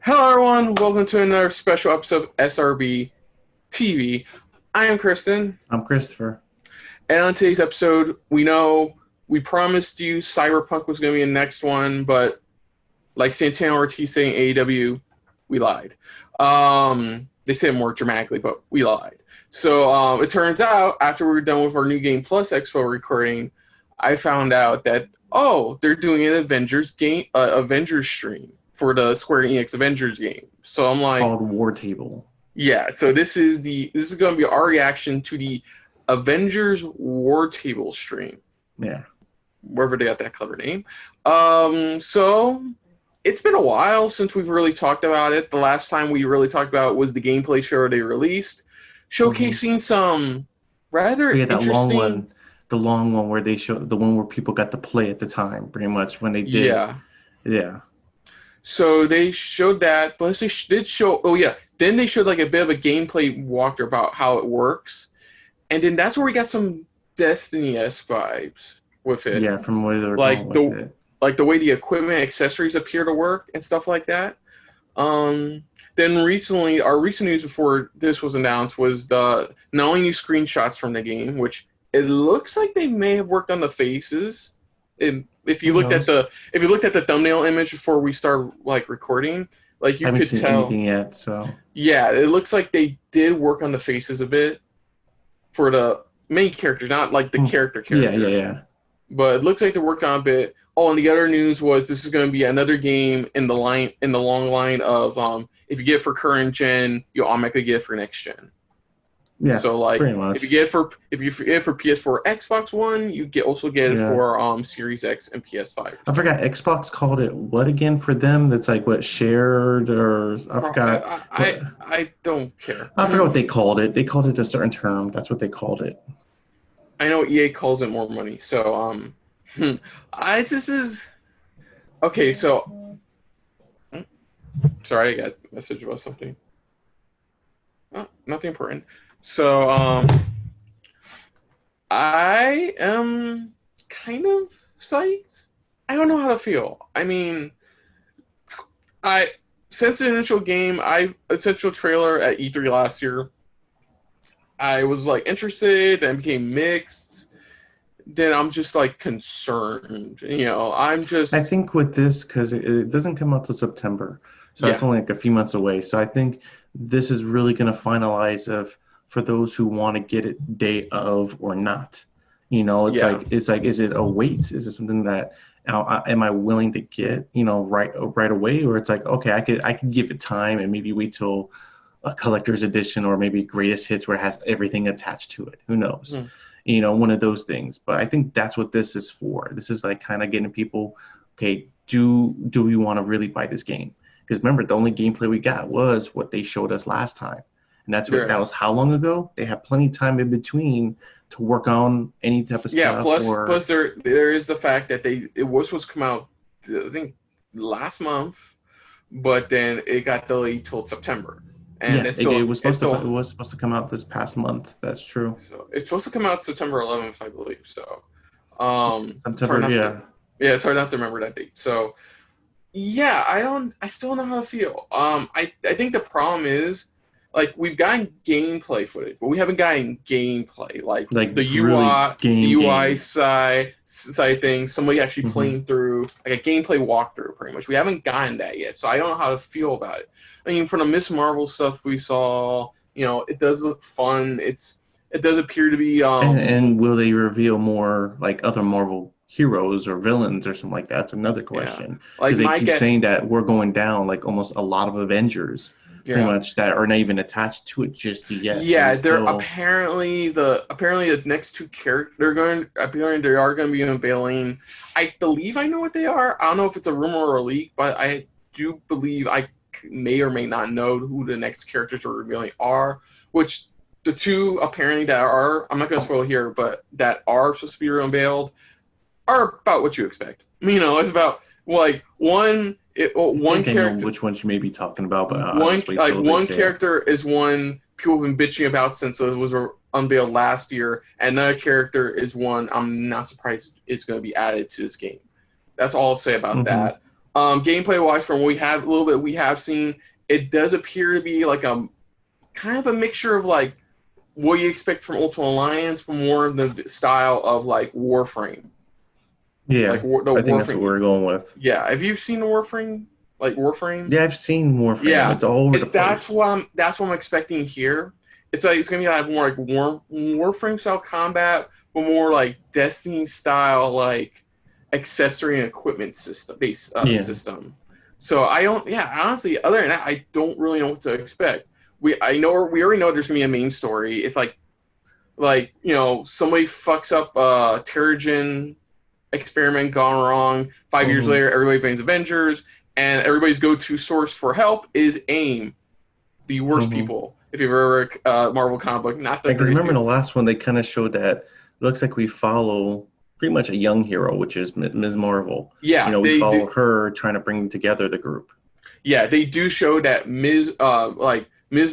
Hello, everyone. Welcome to another special episode of SRB TV. I am Kristen, I'm Christopher. and on today's episode, we promised you Cyberpunk was going to be the next one, but like Santana Ortiz saying AEW, we lied. They said it more dramatically, but we lied. So it turns out after we were done with our New Game Plus Expo recording, I found out that they're doing an Avengers Avengers stream for the Square Enix Avengers game. So I'm like, Called War Table. yeah. So this is going to be our reaction to the Avengers War Table stream, Yeah. wherever they got that clever name. So it's been a while since we've really talked about it. The last time we really talked about it was the gameplay show they released, showcasing some rather interesting. The long one where they showed the one where people got to play at the time, pretty much when they did. Yeah. So they showed that, but they did show. Oh yeah, then they showed like a bit of a gameplay walkthrough about how it works, and then that's where we got some Destiny-esque vibes with it. Yeah, from where they were like going with it. Like the way the equipment, accessories appear to work and stuff like that. Then recently, our recent news before this was announced was the not only new screenshots from the game, which it looks like they may have worked on the faces. If you looked at the thumbnail image before we started like recording, like you could tell. I haven't seen anything yet, so yeah, it looks like they did work on the faces a bit for the main characters, not like the characters. Yeah. But it looks like they worked on a bit. Oh, and the other news was this is going to be another game in the long line of if you get it for current gen, you automatically get it for next gen. Yeah. So like pretty much. if you get it for PS4, Xbox One, you also get it for Series X and PS5. I forgot Xbox called it what again for them? That's like what shared or I forgot. I don't care. I forgot what they called it. They called it a certain term. That's what they called it. I know EA calls it more money. So this is okay. So sorry, I got a message about something. Oh, nothing important. So I am kind of psyched. I don't know how to feel. I mean, since the initial trailer at E3 last year, I was like interested, then became mixed. Then I'm just like concerned. I think with this, because it doesn't come out till September, so it's only like a few months away. So I think this is really going to finalize for those who want to get it day of or not. It's like is it a wait? Is it something that am I willing to get right away, or it's like okay, I could give it time and maybe wait till a collector's edition or maybe greatest hits where it has everything attached to it. Who knows? One of those things. But I think that's what this is for. This is like kind of getting people, okay, do we want to really buy this game? Because remember, the only gameplay we got was what they showed us last time. And that was how long ago? They have plenty of time in between to work on any type of stuff. Yeah, plus there is the fact that it was supposed to come out, I think, last month, but then it got delayed till September. And it was supposed to come out this past month. That's true. So it's supposed to come out September 11th, I believe. So September, it's hard not to remember that date. So yeah, I still don't know how to feel. I think the problem is like we've gotten gameplay footage, but we haven't gotten gameplay like the UI side thing. Somebody actually playing through like a gameplay walkthrough, pretty much. We haven't gotten that yet, so I don't know how to feel about it. I mean, from the Miss Marvel stuff we saw, it does look fun. It does appear to be. And will they reveal more like other Marvel heroes or villains or something like that? That's another question. Because they keep saying that we're going down like almost a lot of Avengers, pretty much that are not even attached to it just yet. Yeah, they're apparently the next two characters they are going to be unveiling. I believe I know what they are. I don't know if it's a rumor or a leak, but I do believe I may or may not know who the next characters we're revealing are, which the two apparently that are, I'm not going to spoil here, but that are supposed to be unveiled are about what you expect. It's about like one character. I know which ones you may be talking about, but one character is one people have been bitching about since it was unveiled last year, and another character is one I'm not surprised is going to be added to this game. That's all I'll say about that. Gameplay wise, from what we have a little bit we have seen, it does appear to be like a kind of a mixture of like what you expect from Ultimate Alliance, but more of the style of like Warframe. Yeah, Like the I think that's what Warframe. we're going with. Yeah, have you seen the Warframe? Like Warframe? Yeah, I've seen Warframe. Yeah, It's all over the place. that's what I'm expecting here. It's like it's gonna be like more like Warframe style combat, but more like Destiny style like accessory and equipment system. So I don't. Yeah, honestly, other than that, I don't really know what to expect. We already know there's gonna be a main story. It's like somebody fucks up Terrigen experiment gone wrong. 5 years later, everybody blames Avengers, and everybody's go-to source for help is AIM, the worst people. If you've ever read Marvel comic book, not the Because greatest remember in the people. last one, they kind of showed that it looks like we follow pretty much a young hero, which is Ms. Marvel. Yeah, We follow her trying to bring together the group. Yeah, they do show that Ms.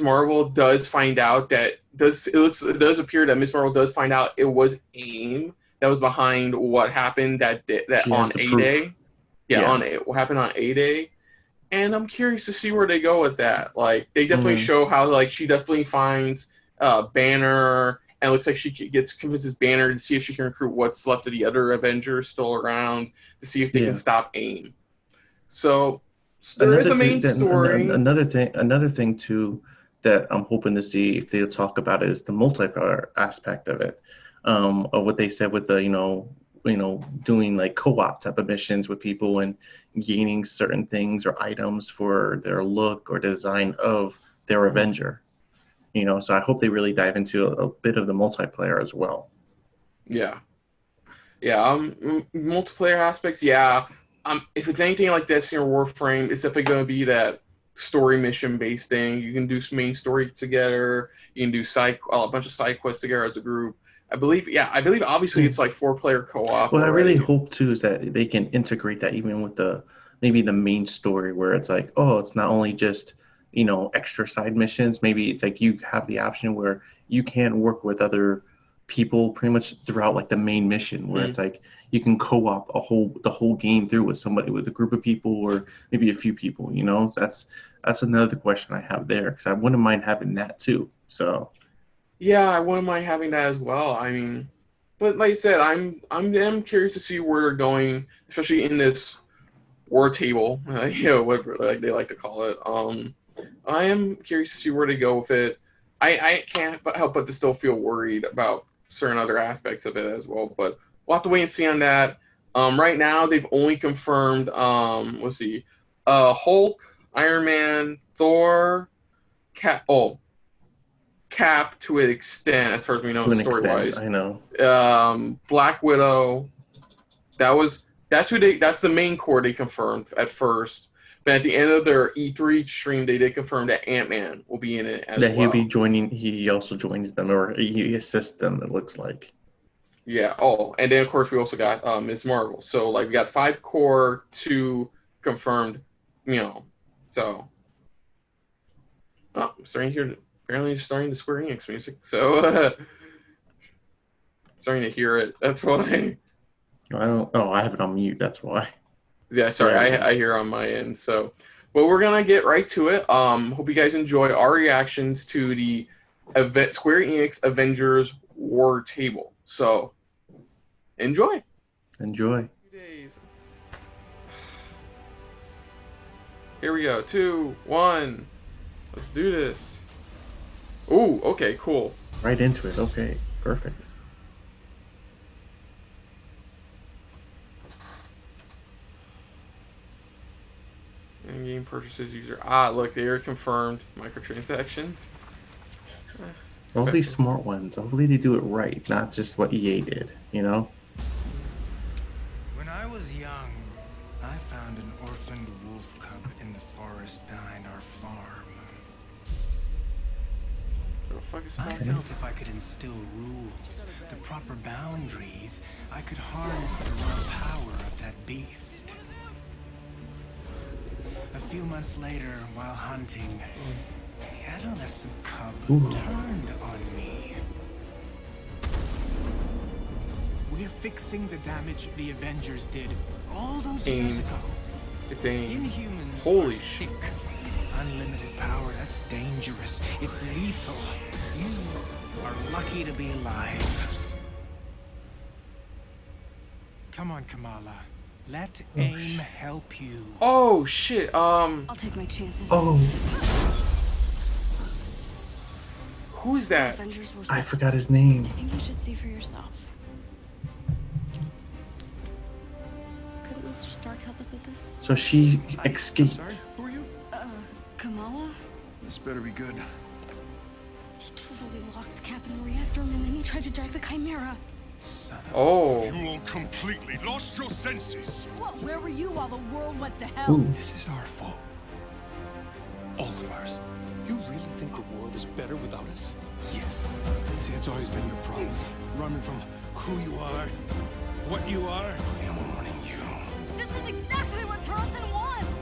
Marvel does find out that it does appear that Ms. Marvel does find out it was AIM that was behind what happened that She on has the A proof. Day. Yeah, what happened on A Day. And I'm curious to see where they go with that. Like they definitely show how like she definitely finds Banner, and it looks like she convinces Banner to see if she can recruit what's left of the other Avengers still around to see if they can stop AIM. So there is a main story. Another thing too that I'm hoping to see if they'll talk about is the multiplayer aspect of it, of what they said with the doing like co-op type of missions with people and gaining certain things or items for their look or design of their Avenger. So I hope they really dive into a bit of the multiplayer as well. Yeah. Multiplayer aspects. Yeah. If it's anything like Destiny or Warframe, it's definitely going to be that story mission based thing. You can do some main story together. You can do a bunch of side quests together as a group. I believe obviously it's like 4-player co-op. Well, I really hope too is that they can integrate that even with maybe the main story where it's like, oh, it's not only just extra side missions. Maybe it's like you have the option where you can work with other people pretty much throughout like the main mission where it's like you can co-op the whole game through with somebody, with a group of people or maybe a few people. So that's another question I have there, because I wouldn't mind having that too. So yeah, I wouldn't mind having that as well. I mean, but like I said, I'm curious to see where they're going, especially in this war table, whatever like they like to call it. I am curious to see where they go with it. I can't help but to still feel worried about certain other aspects of it as well, but we'll have to wait and see on that. Right now, they've only confirmed, let's see, Hulk, Iron Man, Thor, Cap to an extent, as far as we know, story-wise. I know. Black Widow. That's the main core they confirmed at first. But at the end of their E3 stream, they did confirm that Ant-Man will be in it as well. That he'll be joining. He also joins them, or he assists them. It looks like. Yeah. Oh, and then of course we also got Ms. Marvel. So like we got 5 core, 2 confirmed. So. Oh, I'm starting to hear. Apparently, starting the Square Enix music. So starting to hear it. That's what I. I don't. Oh, I have it on mute. That's why. Yeah, sorry, I hear on my end. So, but we're gonna get right to it. Hope you guys enjoy our reactions to the Square Enix Avengers War Table. So, enjoy. Here we go. 2, 1. Let's do this. Ooh, okay, cool. Right into it. Okay, perfect. In-game purchases user. Look, they are confirmed microtransactions. All these smart ones. Hopefully they do it right, not just what EA did. When I was young, I found an orphaned wolf cub in the forest behind our farm. I felt if I could instill rules, the proper boundaries, I could harness the raw power of that beast. A few months later, while hunting, the adolescent cub turned on me. We're fixing the damage the Avengers did all those years ago. It's AIM. Inhumans Holy are shit. sick. Unlimited power, that's dangerous. It's lethal. You are lucky to be alive. Come on, Kamala. Let AIM help you. Oh shit. I'll take my chances. Oh, Who's The that? Avengers were I sick. forgot his name. I think you should see for yourself. Couldn't Mr. Stark help us with this? So she I'm escaped. sorry, who are you? Kamala? This better be good. He totally locked Cap in the reactor room and then he tried to jack the Chimera. Oh. You all completely lost your senses. What? Where were you while the world went to hell? Ooh. This is our fault. All of ours. You really think the world is better without us? Yes. See, it's always been your problem. Running from who you are, what you are. I am warning you. This is exactly what Tarleton wants!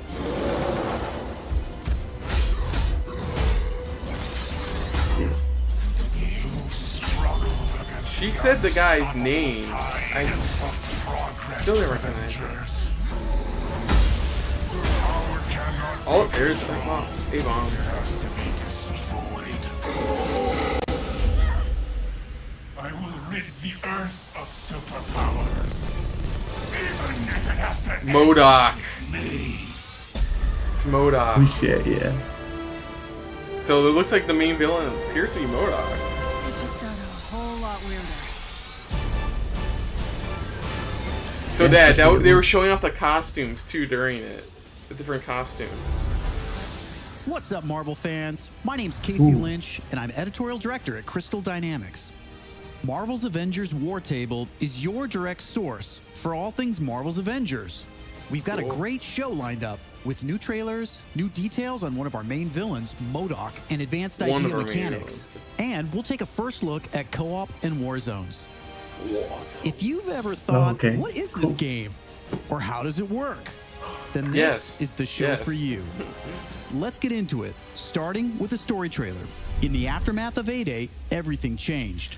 You struggled against She said the guy's name. I still didn't recognize it. Avengers. Your power cannot Oh, there's the bomb. A-bomb. has to be destroyed. I will rid the Earth of superpowers. Even if it has to end MODOK. with me. It's MODOK. Oh shit, yeah. So it looks like the main villain appears to be MODOK. It's just got a whole lot weirder. So they were showing off the costumes too during it. The different costumes. What's up, Marvel fans? My name's Casey Lynch, and I'm editorial director at Crystal Dynamics. Marvel's Avengers War Table is your direct source for all things Marvel's Avengers. We've got a great show lined up with new trailers, new details on one of our main villains, MODOK, and advanced One of idea our main mechanics. And we'll take a first look at co-op and war zones. If you've ever thought, what is this game? Or how does it work? Then this is the show for you. Let's get into it, starting with a story trailer. In the aftermath of A-Day, everything changed.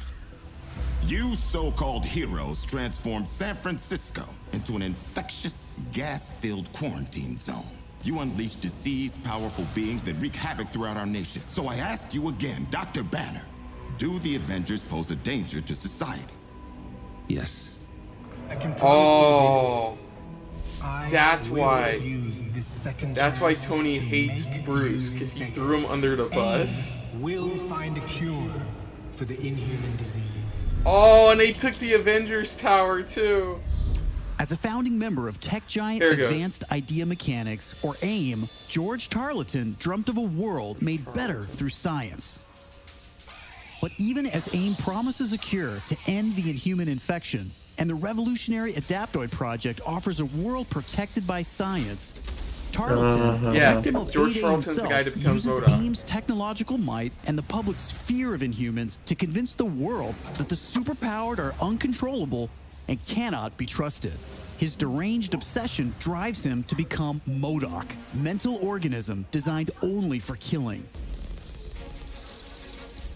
You so-called heroes transformed San Francisco into an infectious, gas-filled quarantine zone. You unleashed diseased, powerful beings that wreak havoc throughout our nation. So I ask you again, Dr. Banner, do the Avengers pose a danger to society? Yes. I can promise you this. That's why. Use this second That's why chance Tony to hates make Bruce, you because he safe. threw him under the bus. We'll find a cure for the inhuman disease. Oh, and they took the Avengers Tower too. As a founding member of tech giant There it goes. Advanced Idea Mechanics, or AIM, George Tarleton dreamt of a world made better through science. But even as AIM promises a cure to end the inhuman infection, and the revolutionary Adaptoid Project offers a world protected by science, Tarleton, a Yeah, victim of George A-Day Tarleton's the himself, guy that becomes uses MODOK. AIM's technological might and the public's fear of Inhumans to convince the world that the superpowered are uncontrollable and cannot be trusted. His deranged obsession drives him to become MODOK, mental organism designed only for killing.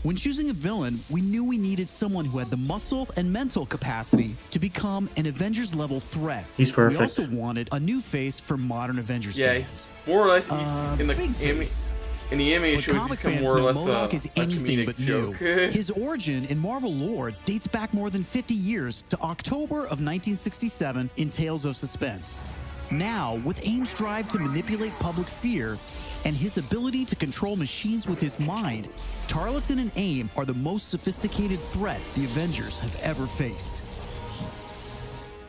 When choosing a villain, we knew we needed someone who had the muscle and mental capacity to become an Avengers-level threat. He's perfect. We also wanted a new face for modern Avengers Yeah, fans. more or less he's in the big face. in the anime But shows he's comic become fans more or know less MODOK is a anything comedic but new. joke. His origin in Marvel lore dates back more than 50 years to October of 1967 in Tales of Suspense. Now, with AIM's drive to manipulate public fear and his ability to control machines with his mind, Tarleton and AIM are the most sophisticated threat the Avengers have ever faced.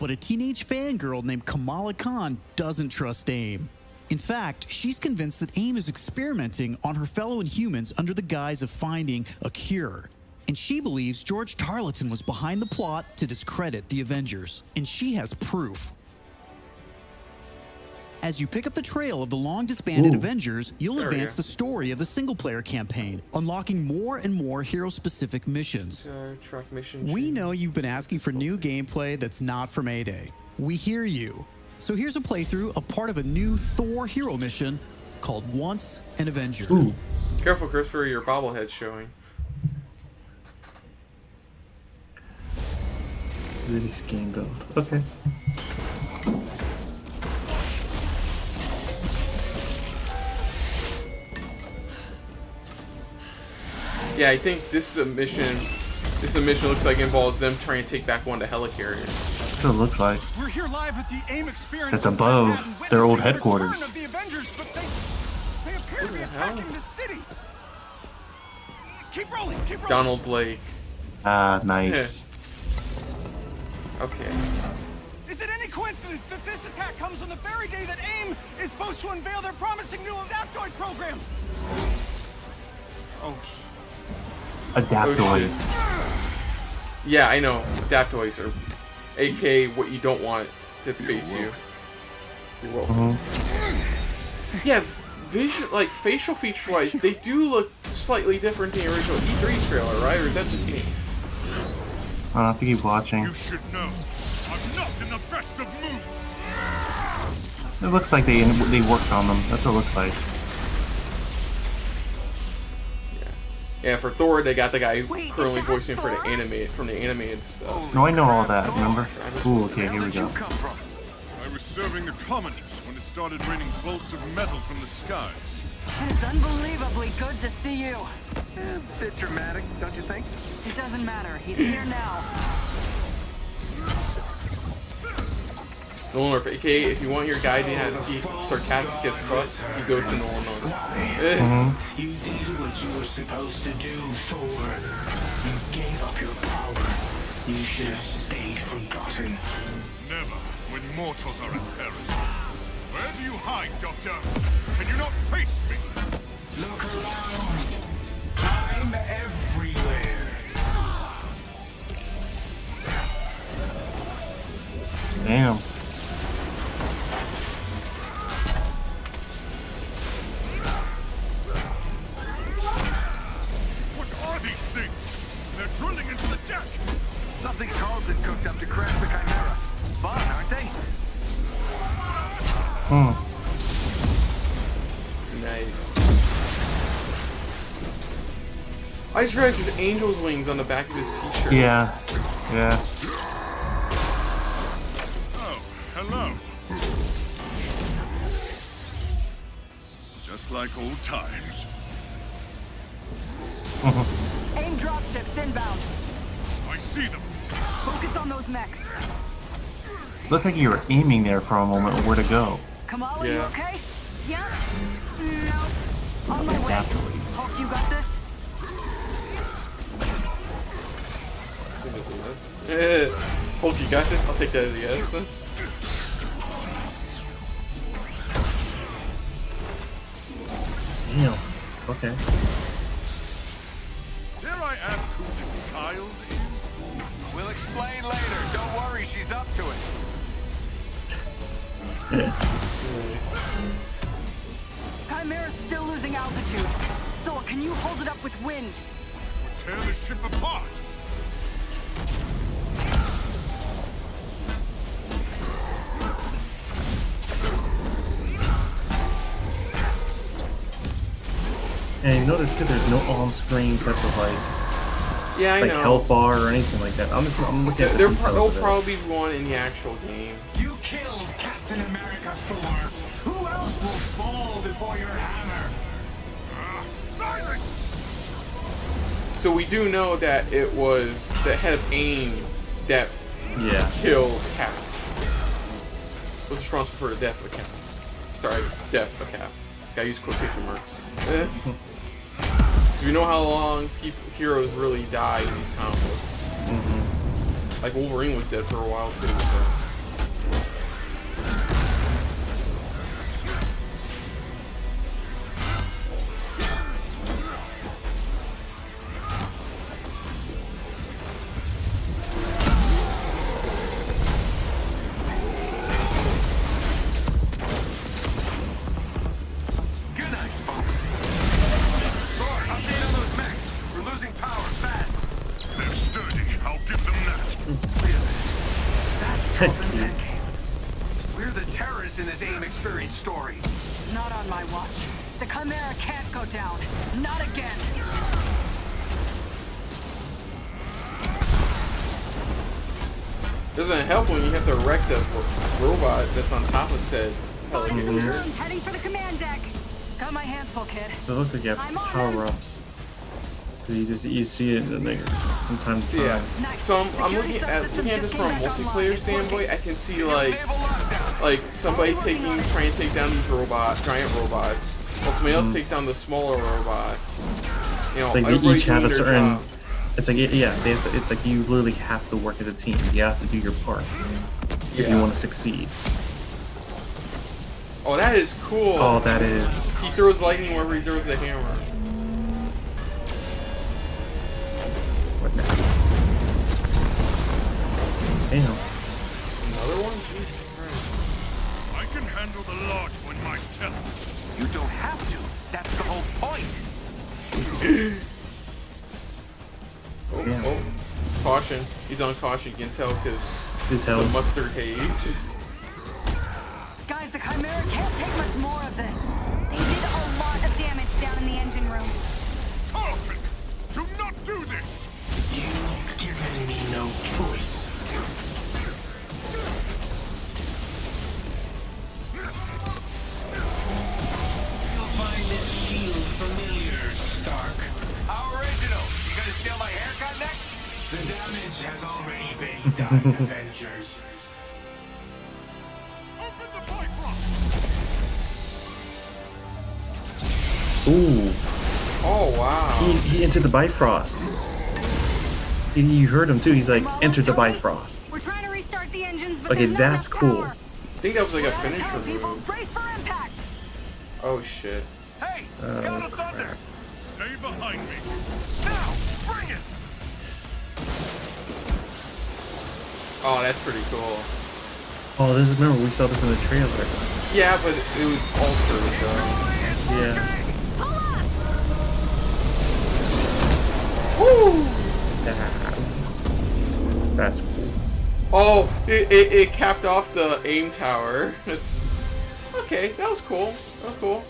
But a teenage fangirl named Kamala Khan doesn't trust AIM. In fact, she's convinced that AIM is experimenting on her fellow Inhumans under the guise of finding a cure. And she believes George Tarleton was behind the plot to discredit the Avengers. And she has proof. As you pick up the trail of the long-disbanded Avengers, you'll There we advance go. the story of the single-player campaign, unlocking more and more hero-specific missions. Truck mission. We know you've been asking for new gameplay that's not from A-Day. We hear you. So here's a playthrough of part of a new Thor hero mission called Once an Avenger. Ooh. Careful, Christopher, your bobblehead's showing. Release game build. Okay. Yeah, I think this is a mission. This mission looks like it involves them trying to take back one of the helicarriers. That's what it looks like. We're here live at the AIM experience. It's above their old headquarters. Of the Avengers, but they appear to be attacking the city. Keep rolling, keep rolling. Donald Blake. Ah, nice. Okay. Is it any coincidence that this attack comes on the very day that AIM is supposed to unveil their promising new Adaptoid program? Oh, Adaptoid. Oh, yeah, I know. Adaptoids are, aka what you don't want to face you. You're welcome. Yeah, like facial feature-wise, they do look slightly different than the original E3 trailer, right? Or is that just me? I don't think he's watching. You should know, I'm not in the best of moods. It looks like they worked on them. That's what it looks like. Yeah, for Thor, they got the guy currently voicing for the animated stuff. No, I know all that. Remember? Ooh, okay, here we go. I was serving the commoners when it started raining bolts of metal from the skies. It's unbelievably good to see you. a bit dramatic, don't you think? It doesn't matter. He's here now. Nolan, aka, if you want your guy to have be sarcastic as fuck, you go to Nolan. You did what you were supposed to do, Thor. You gave up your power. You should have stayed forgotten. Never, when mortals are in peril. Where do you hide, Doctor? Can you not face me? Look around. I'm everywhere. Damn. They're drilling into the deck! Something Carlton cooked up to crash the Chimera. Fun, aren't they? Nice. I just realized there's angel's wings on the back of his t-shirt. Yeah. Yeah. Oh, hello. Just like old times. AIM dropships inbound. I see them. Focus on those mechs. Looked like you were aiming there for a moment. Where to go? Kamala, you okay? Yeah? No. On my way. Hulk, you got this? Hulk, you got this? I'll take that as a yes. Damn. Okay. Dare I ask who the child is? We'll explain later. Don't worry, she's up to it. Chimera's still losing altitude. Thor, can you hold it up with wind? We'll tear the ship apart. And you notice too, there's no on-screen type of yeah, I like know. health bar or anything like that. I'm looking at the details there'll of it. probably be one in the actual game. You killed Captain America, Thor. Who else will fall before your hammer? Silence! So we do know that it was the head of AIM that killed Cap. Was responsible for the death of Cap. Sorry, death of Cap. Gotta use quotation marks. You know how long heroes really die in these comic books. Like Wolverine was dead for a while too. So. We're the terrorists in this AIM experience story. Not on my watch. The Chimera can't go down. Not again. Doesn't help when you have to wreck the robot that's on top of said helicarrier. Heading for the command deck. Got my hands full, kid. So it looks like you have power-ups. You see it in there sometimes. Yeah. So I'm looking at this from a multiplayer standpoint. I can see like somebody trying to take down these giant robots, while somebody else takes down the smaller robots. You know, like they each have a certain. Job. It's like it's like you literally have to work as a team. You have to do your part if you want to succeed. Oh, that is cool. Oh, that is. He throws lightning wherever he throws the hammer. What now? Damn. Another one? Jesus Christ. I can handle the large one myself. You don't have to. That's the whole point. Oh, caution. He's on caution. You can tell because the mustard haze. Guys, the Chimera can't take much more of this. They did a lot of damage down in the engine room. Tartan, do not do this! You've given me no choice. You'll find this shield familiar, Stark. How original. You gonna steal my haircut next? The damage has already been done, Avengers. Open the Bifrost! Ooh. Oh wow. He entered the Bifrost. You heard him too. He's like, enter the Bifrost. We're trying to restart the engines, but Okay, there's not that's enough cool. power. I think that was like a finisher People, move. brace for impact. Oh shit. Hey, Oh, God of Thunder. Stay behind me. Now, bring it. Oh, that's pretty cool. Oh, this is, remember we saw this in the trailer. Yeah, but it was altered though. Yeah. Woo! That's cool. Oh, it capped off the aim tower. Okay, that was cool. That was cool.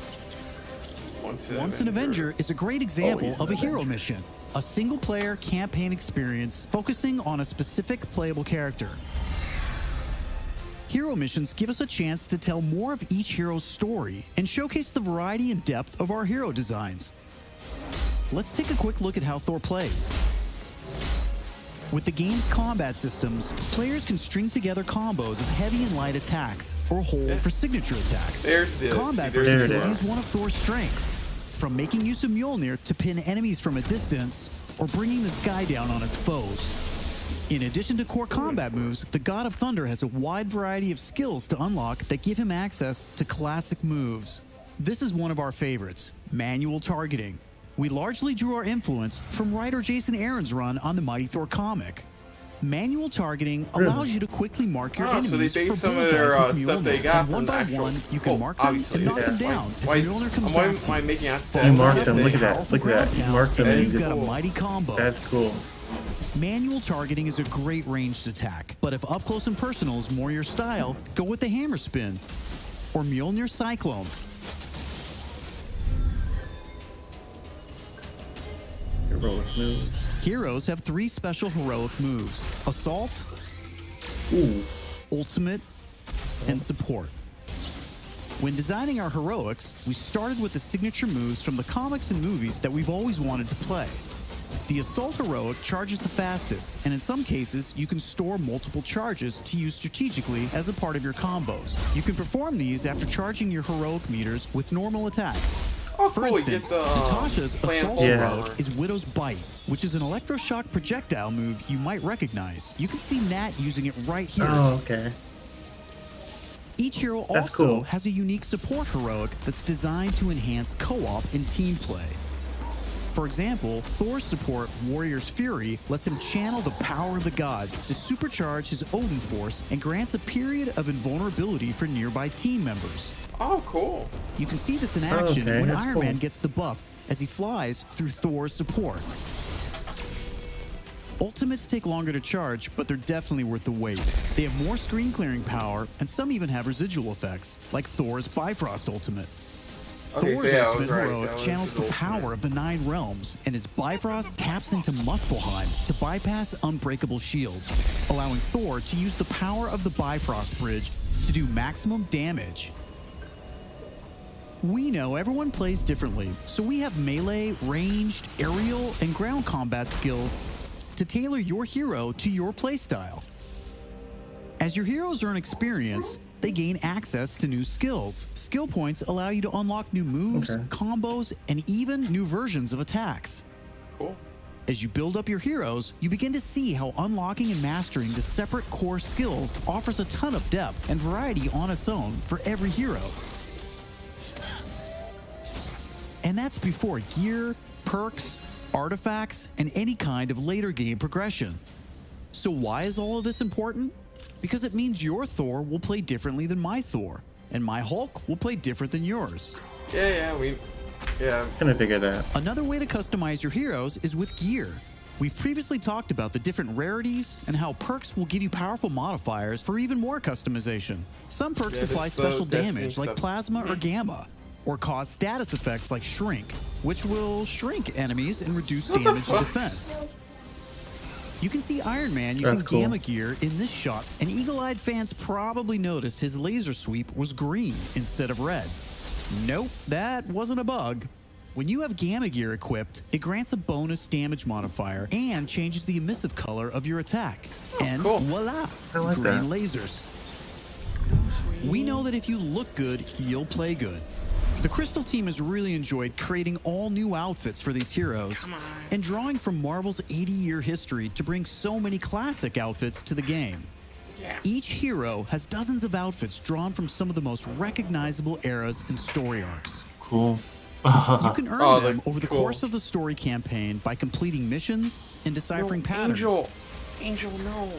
Once an Avenger is a great example of a hero mission. A single-player campaign experience focusing on a specific playable character. Hero missions give us a chance to tell more of each hero's story and showcase the variety and depth of our hero designs. Let's take a quick look at how Thor plays. With the game's combat systems, players can string together combos of heavy and light attacks, or hold for signature attacks. Combat versatility is one of Thor's strengths, from making use of Mjolnir to pin enemies from a distance, or bringing the sky down on his foes. In addition to core combat moves, the God of Thunder has a wide variety of skills to unlock that give him access to classic moves. This is one of our favorites, manual targeting. We largely drew our influence from writer Jason Aaron's run on the Mighty Thor comic. Manual targeting allows you to quickly mark your enemies for bullseyes with Mjolnir, and one by one you can mark them and knock them down as Mjolnir comes back to you. You marked them, look at that, look at that. You marked them and you've got a mighty combo. That's cool. Manual targeting is a great ranged attack, but if up close and personal is more your style, go with the hammer spin or Mjolnir Cyclone. Heroic moves. Heroes have 3 special heroic moves: Assault, Ultimate, and Support. When designing our heroics, we started with the signature moves from the comics and movies that we've always wanted to play. The Assault heroic charges the fastest, and in some cases, you can store multiple charges to use strategically as a part of your combos. You can perform these after charging your heroic meters with normal attacks. For instance, Natasha's Assault heroic is Widow's Bite, which is an electroshock projectile move you might recognize. You can see Nat using it right here. Oh, okay. Each hero also has a unique support heroic that's designed to enhance co-op and team play. For example, Thor's support, Warrior's Fury, lets him channel the power of the gods to supercharge his Odin force and grants a period of invulnerability for nearby team members. Oh, cool. You can see this in action when Iron Man gets the buff as he flies through Thor's support. Ultimates take longer to charge, but they're definitely worth the wait. They have more screen clearing power, and some even have residual effects, like Thor's Bifrost Ultimate. Thor's Ultimate heroic channels the power of the 9 realms, and his Bifrost taps into Muspelheim to bypass unbreakable shields, allowing Thor to use the power of the Bifrost Bridge to do maximum damage. We know everyone plays differently, so we have melee, ranged, aerial, and ground combat skills to tailor your hero to your playstyle. As your heroes earn experience, they gain access to new skills. Skill points allow you to unlock new moves, combos, and even new versions of attacks. Cool. As you build up your heroes, you begin to see how unlocking and mastering the separate core skills offers a ton of depth and variety on its own for every hero. And that's before gear, perks, artifacts, and any kind of later game progression. So why is all of this important? Because it means your Thor will play differently than my Thor, and my Hulk will play different than yours. Yeah. Gonna figure that. Another way to customize your heroes is with gear. We've previously talked about the different rarities and how perks will give you powerful modifiers for even more customization. Some perks apply special damage like plasma or gamma, or cause status effects like shrink, which will shrink enemies and reduce damage and defense. You can see Iron Man using gamma gear in this shot, and eagle-eyed fans probably noticed his laser sweep was green instead of red. Nope, that wasn't a bug. When you have gamma gear equipped, it grants a bonus damage modifier and changes the emissive color of your attack. And voila, green lasers. We know that if you look good, you'll play good. The Crystal team has really enjoyed creating all new outfits for these heroes and drawing from Marvel's 80-year history to bring so many classic outfits to the game. Each hero has dozens of outfits drawn from some of the most recognizable eras and story arcs. Cool. You can earn them over the course of the story campaign by completing missions and deciphering patterns. Angel, no.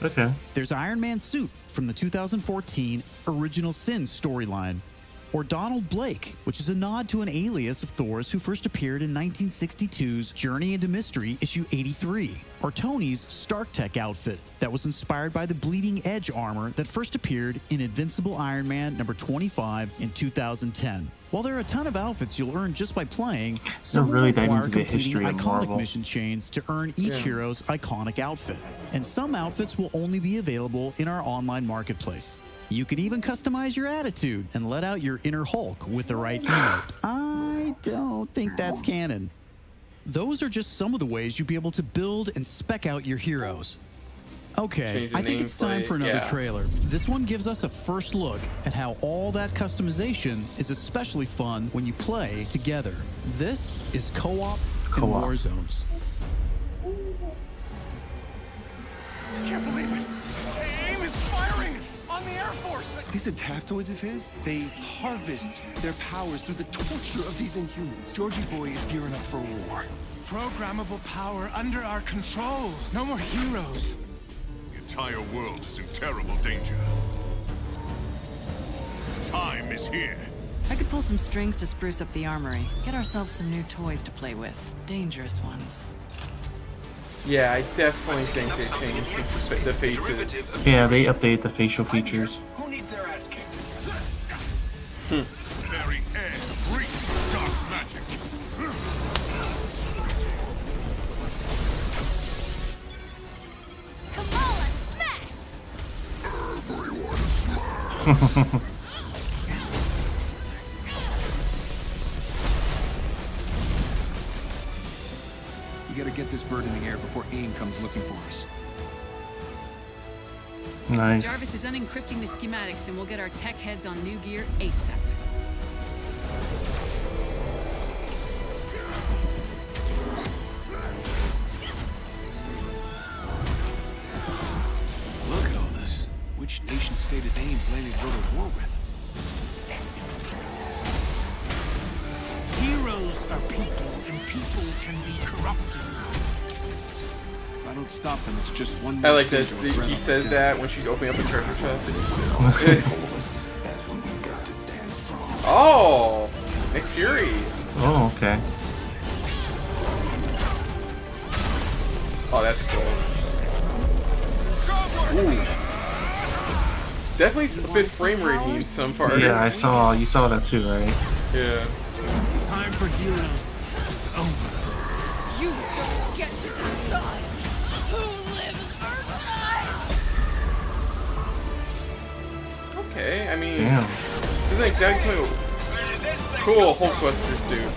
Okay. There's Iron Man's suit from the 2014 Original Sin storyline, or Donald Blake, which is a nod to an alias of Thor's who first appeared in 1962's Journey into Mystery issue 83, or Tony's Stark Tech outfit that was inspired by the Bleeding Edge armor that first appeared in Invincible Iron Man number 25 in 2010. While there are a ton of outfits you'll earn just by playing, some really require into the completing history of iconic Marvel. mission chains to earn each hero's iconic outfit. And some outfits will only be available in our online marketplace. You can even customize your attitude and let out your inner Hulk with the right emote. I don't think that's canon. Those are just some of the ways you'll be able to build and spec out your heroes. Okay, I think it's time for another trailer. This one gives us a first look at how all that customization is especially fun when you play together. This is co-op in War Zones. I can't believe it. AIM is firing on the Air Force. These adaptoids of his, they harvest their powers through the torture of these Inhumans. Georgie Boy is gearing up for war. Programmable power under our control. No more heroes. The entire world is in terrible danger. Time is here. I could pull some strings to spruce up the armory. Get ourselves some new toys to play with. Dangerous ones. Yeah, I definitely think they changed the faces. Yeah, they updated the facial features. Who needs their ass kicked? Very air breathes dark magic. Kamala, smash! Everyone smash! We gotta get this bird in the air before AIM comes looking for us. Nice. Jarvis is unencrypting the schematics and we'll get our tech heads on new gear ASAP. Look at all this. Which nation state is AIM planning to go to war with? Heroes are people, and people can be corrupted. If I don't stop them, it's just one I more like that thing to regret he on says my that death. when she's opening up the treasure chest. That's when we got to stand strong. Oh, Nick Fury. Oh, okay. Oh, that's cool. Ooh. Definitely a bit frame rate in some parts. Yeah, you saw that too, right? Yeah. Time for heroes is over. You don't get to decide who lives or dies! Okay, I mean, Damn. Isn't exactly cool Hulkbuster suit.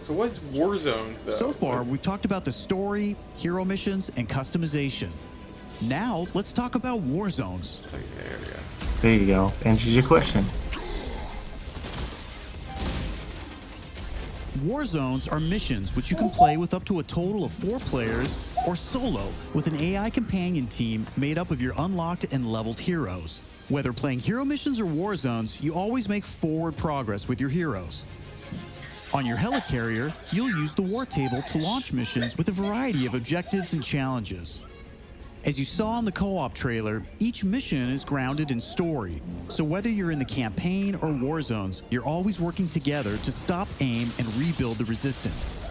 So what's Warzones, though? So far, we've talked about the story, hero missions, and customization. Now, let's talk about Warzones. Okay, there we go. There you go. Answers your question. Warzones are missions which you can play with up to a total of 4 players or solo with an AI companion team made up of your unlocked and leveled heroes. Whether playing hero missions or Warzones, you always make forward progress with your heroes. On your helicarrier, you'll use the war table to launch missions with a variety of objectives and challenges. As you saw in the co-op trailer, each mission is grounded in story. So whether you're in the campaign or war zones, you're always working together to stop AIM and rebuild the resistance.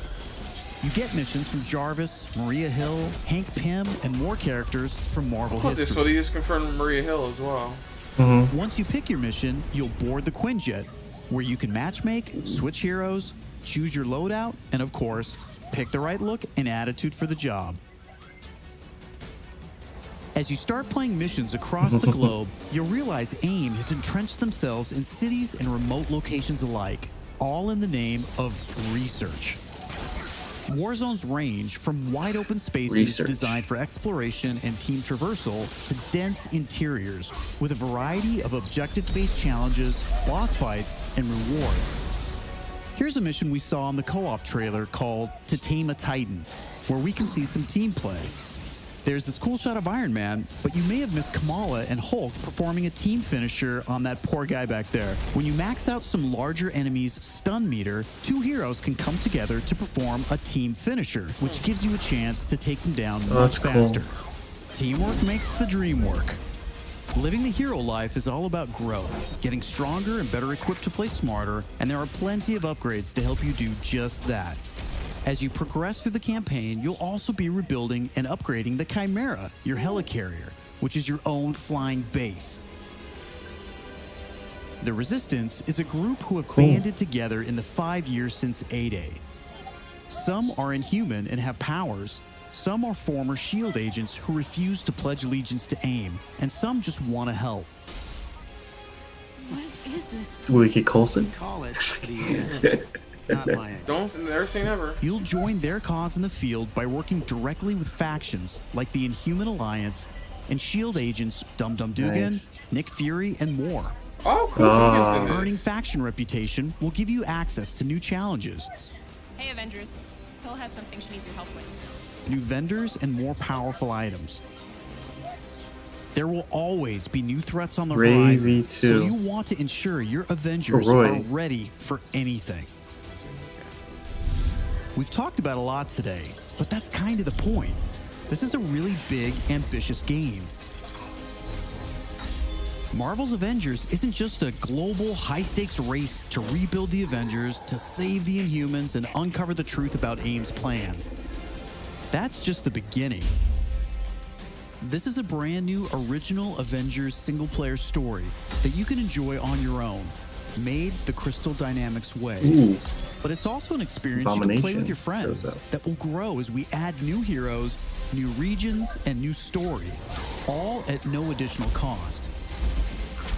You get missions from Jarvis, Maria Hill, Hank Pym, and more characters from Marvel history. So they just confirmed Maria Hill as well. Once you pick your mission, you'll board the Quinjet, where you can matchmake, switch heroes, choose your loadout, and of course, pick the right look and attitude for the job. As you start playing missions across the globe, you'll realize AIM has entrenched themselves in cities and remote locations alike, all in the name of research. Warzones range from wide-open spaces designed for exploration and team traversal to dense interiors with a variety of objective-based challenges, boss fights, and rewards. Here's a mission we saw in the co-op trailer called To Tame a Titan, where we can see some team play. There's this cool shot of Iron Man, but you may have missed Kamala and Hulk performing a team finisher on that poor guy back there. When you max out some larger enemies' stun meter, 2 heroes can come together to perform a team finisher, which gives you a chance to take them down much faster. Teamwork makes the dream work. Living the hero life is all about growth, getting stronger and better equipped to play smarter, and there are plenty of upgrades to help you do just that. As you progress through the campaign, you'll also be rebuilding and upgrading the Chimera, your helicarrier, which is your own flying base. The Resistance is a group who have banded together in the 5 years since A-Day. Some are inhuman and have powers, some are former SHIELD agents who refuse to pledge allegiance to AIM, and some just want to help. What is this place? Wiki Coulson. Call it the not my idea. Don't never say never. You'll join their cause in the field by working directly with factions like the Inhuman Alliance and SHIELD agents Dum Dum Dugan, Nick Fury, and more. Oh, cool. Earning faction reputation will give you access to new challenges, Hey, Avengers. Hill has something she needs your help with. new vendors, and more powerful items. There will always be new threats on the horizon, so you want to ensure your Avengers are ready for anything. We've talked about a lot today, but that's kind of the point. This is a really big, ambitious game. Marvel's Avengers isn't just a global, high-stakes race to rebuild the Avengers, to save the Inhumans, and uncover the truth about AIM's plans. That's just the beginning. This is a brand new original Avengers single-player story that you can enjoy on your own, made the Crystal Dynamics way. But it's also an experience you can play with your friends that will grow as we add new heroes, new regions, and new story, all at no additional cost.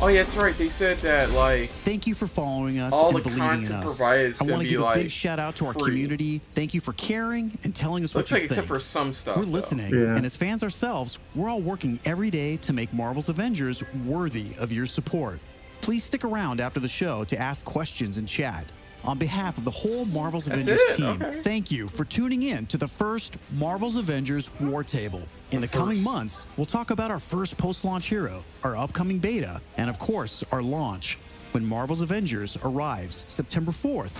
Oh yeah, that's right. They said that, like... Thank you for following us all and the believing in content us. provided is I want gonna to be, give a like, big shout out to our free. community. Thank you for caring and telling us what Looks you like think. except for some stuff, We're though. listening, and as fans ourselves, we're all working every day to make Marvel's Avengers worthy of your support. Please stick around after the show to ask questions and chat. On behalf of the whole Marvel's Avengers team, thank you for tuning in to the first Marvel's Avengers War Table. In the coming months, we'll talk about our first post-launch hero, our upcoming beta, and of course, our launch, when Marvel's Avengers arrives September 4th.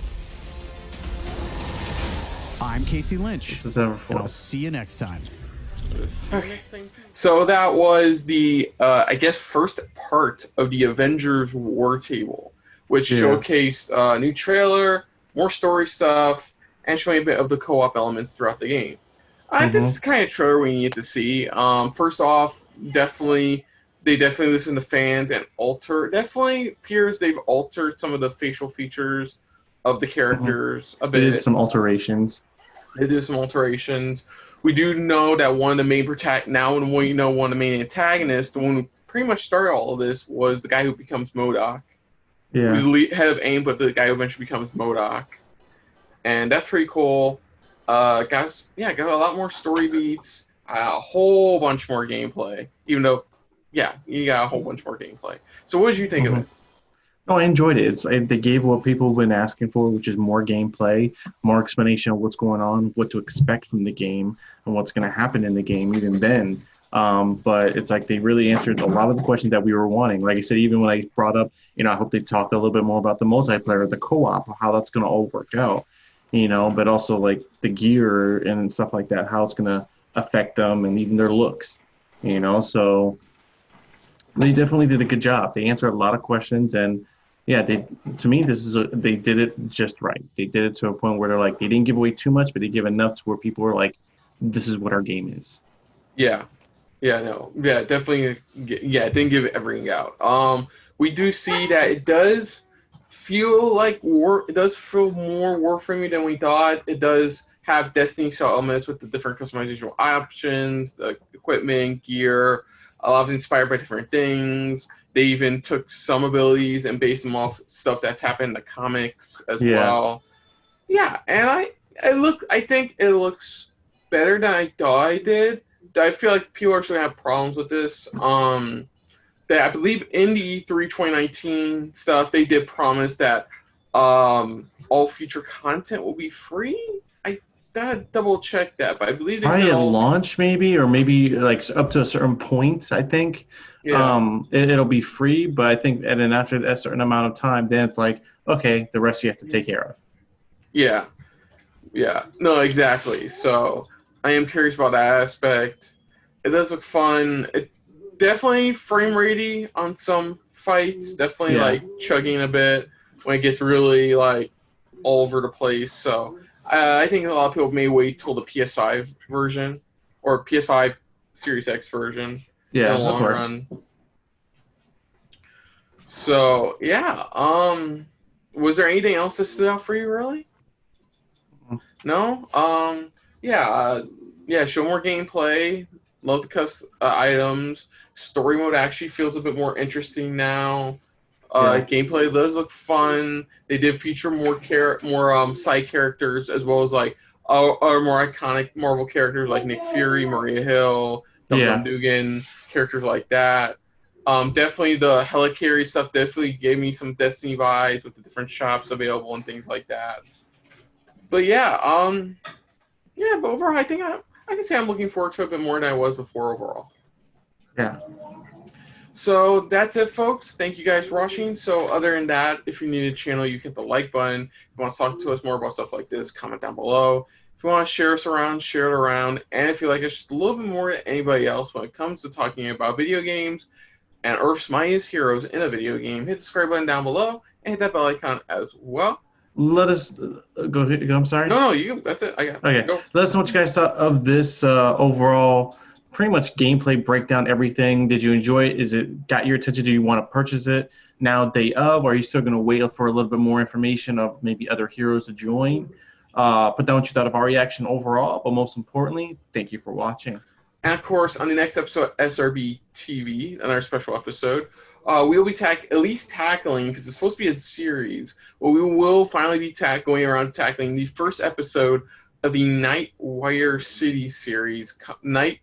I'm Casey Lynch, and I'll see you next time. So that was the, I guess, first part of the Avengers War Table, which showcased a new trailer, more story stuff, and showing a bit of the co-op elements throughout the game. This is the kind of trailer we need to see. First off, they definitely listen to fans and definitely appears they've altered some of the facial features of the characters a bit. They did some alterations. We do know that one of the main antagonists, the one who pretty much started all of this was the guy who becomes MODOK. Yeah. He's the head of AIM, but the guy who eventually becomes MODOK. And that's pretty cool. Got a lot more story beats, a whole bunch more gameplay. Even though, yeah, you got a whole bunch more gameplay. So what did you think of it? No, I enjoyed it. They gave what people have been asking for, which is more gameplay, more explanation of what's going on, what to expect from the game, and what's going to happen in the game even then. But it's like they really answered a lot of the questions that we were wanting. Like I said, even when I brought up, I hope they talk a little bit more about the multiplayer, the co-op, how that's going to all work out, but also like the gear and stuff like that, how it's going to affect them and even their looks, So they definitely did a good job. They answered a lot of questions, and yeah, to me, they did it just right. They did it to a point where they're like, they didn't give away too much, but they give enough to where people were like, this is what our game is. Yeah. Yeah, no. Yeah, definitely. Yeah, it didn't give everything out. We do see that it does feel like it does feel more Warframe than we thought. It does have Destiny-style elements with the different customization options, the equipment, gear, a lot of it inspired by different things. They even took some abilities and based them off stuff that's happened in the comics as well. Yeah, and I think it looks better than I thought I did. I feel like people are actually have problems with this. That I believe in the E3 2019 stuff, they did promise that all future content will be free. I gotta double check that, but I believe they probably said at launch maybe, or maybe like up to a certain point. I think it'll be free, but I think and then after a certain amount of time, then it's like okay, the rest you have to take care of. Yeah, no, exactly. So I am curious about that aspect. It does look fun. It definitely frame ratey on some fights. Definitely like chugging a bit when it gets really like all over the place. So I think a lot of people may wait till the PS5 version or PS5 Series X version in the long run. So yeah, was there anything else that stood out for you really? No? Show more gameplay. Love the custom items. Story mode actually feels a bit more interesting now. Gameplay does look fun. They did feature more side characters as well as like our more iconic Marvel characters like Nick Fury, Maria Hill, Dum Dugan, characters like that. Definitely the helicarrier stuff definitely gave me some Destiny vibes with the different shops available and things like that. But but overall, I think I can say I'm looking forward to it a bit more than I was before overall. Yeah. So that's it, folks. Thank you guys for watching. So other than that, if you're new to the channel, you hit the like button. If you want to talk to us more about stuff like this, comment down below. If you want to share us around, share it around. And if you like us just a little bit more than anybody else when it comes to talking about video games and Earth's mightiest heroes in a video game, hit the subscribe button down below and hit that bell icon as well. Let us go. I'm sorry. No, you. That's it. I got. Okay. Go. Let us know what you guys thought of this overall, pretty much gameplay breakdown. Everything. Did you enjoy it? Is it got your attention? Do you want to purchase it now, day of? Or are you still going to wait for a little bit more information of maybe other heroes to join? Put down what you thought of our reaction overall. But most importantly, thank you for watching. And of course, on the next episode of SRB TV, another special episode. We will be at least tackling, because it's supposed to be a series, but we will finally be going around tackling the first episode of the Night Wire City series, Night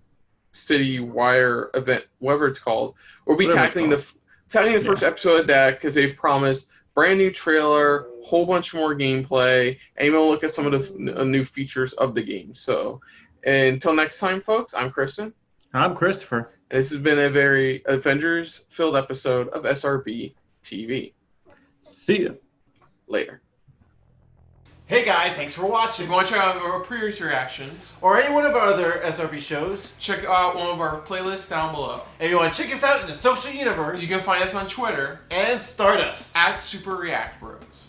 City Wire event, whatever it's called. We'll be tackling the first episode of that because they've promised brand new trailer, whole bunch more gameplay, and even look at some of the new features of the game. So until next time, folks, I'm Kristen. I'm Christopher. This has been a very Avengers-filled episode of SRB TV. See ya. Later. Hey guys, thanks for watching. If you want to check out our previous reactions, or any one of our other SRB shows, check out one of our playlists down below. If you want to check us out in the social universe, you can find us on Twitter and Stardust at Super React Bros.